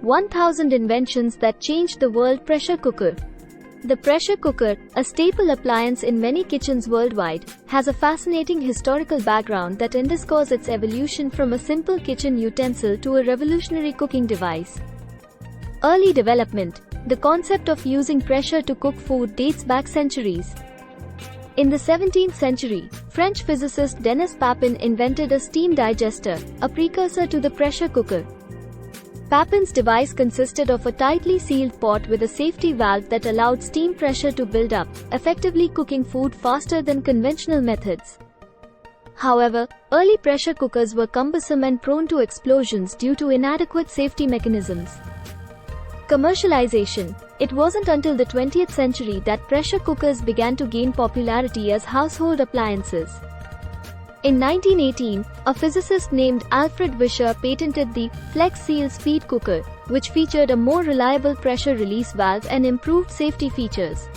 1000 Inventions That Changed the World. Pressure cooker. The pressure cooker, a staple appliance in many kitchens worldwide, has a fascinating historical background that underscores its evolution from a simple kitchen utensil to a revolutionary cooking device. Early development. The concept of using pressure to cook food dates back centuries. In the 17th century, French physicist Denis Papin invented a steam digester, a precursor to the pressure cooker. Papin's device consisted of a tightly sealed pot with a safety valve that allowed steam pressure to build up, effectively cooking food faster than conventional methods. However, early pressure cookers were cumbersome and prone to explosions due to inadequate safety mechanisms. Commercialization. It wasn't until the 20th century that pressure cookers began to gain popularity as household appliances. In 1918, a physicist named Alfred Vischer patented the Flex Seal Speed Cooker, which featured a more reliable pressure release valve and improved safety features.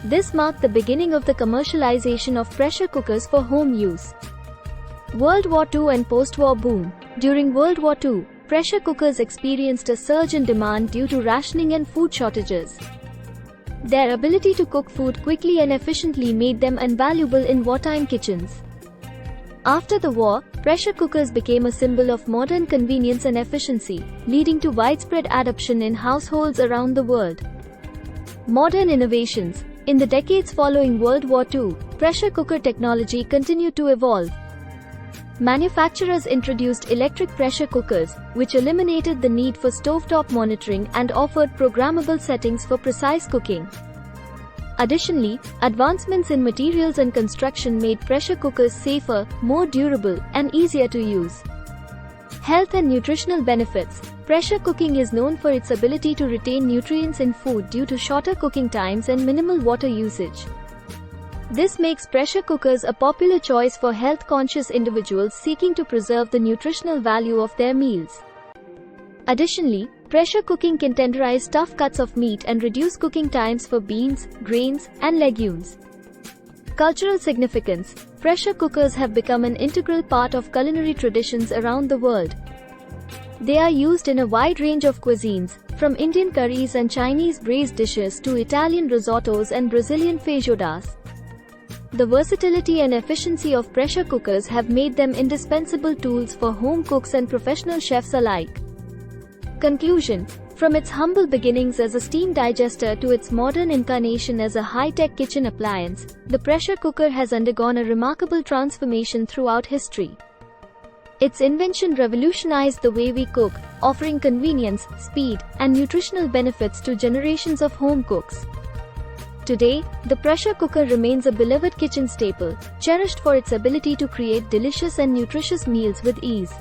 This marked the beginning of the commercialization of pressure cookers for home use. World War II and post-war boom. During World War II, pressure cookers experienced a surge in demand due to rationing and food shortages. Their ability to cook food quickly and efficiently made them invaluable in wartime kitchens. After the war, pressure cookers became a symbol of modern convenience and efficiency, leading to widespread adoption in households around the world. Modern innovations. In the decades following World War II, pressure cooker technology continued to evolve. Manufacturers introduced electric pressure cookers, which eliminated the need for stovetop monitoring and offered programmable settings for precise cooking. Additionally, advancements in materials and construction made pressure cookers safer, more durable, and easier to use. Health and nutritional benefits. Pressure cooking is known for its ability to retain nutrients in food due to shorter cooking times and minimal water usage. This makes pressure cookers a popular choice for health-conscious individuals seeking to preserve the nutritional value of their meals. Additionally, pressure cooking can tenderize tough cuts of meat and reduce cooking times for beans, grains, and legumes. Cultural significance. Pressure cookers have become an integral part of culinary traditions around the world. They are used in a wide range of cuisines, from Indian curries and Chinese braised dishes to Italian risottos and Brazilian feijoadas. The versatility and efficiency of pressure cookers have made them indispensable tools for home cooks and professional chefs alike. Conclusion. From its humble beginnings as a steam digester to its modern incarnation as a high-tech kitchen appliance, the pressure cooker has undergone a remarkable transformation throughout history. Its invention revolutionized the way we cook, offering convenience, speed, and nutritional benefits to generations of home cooks. Today, the pressure cooker remains a beloved kitchen staple, cherished for its ability to create delicious and nutritious meals with ease.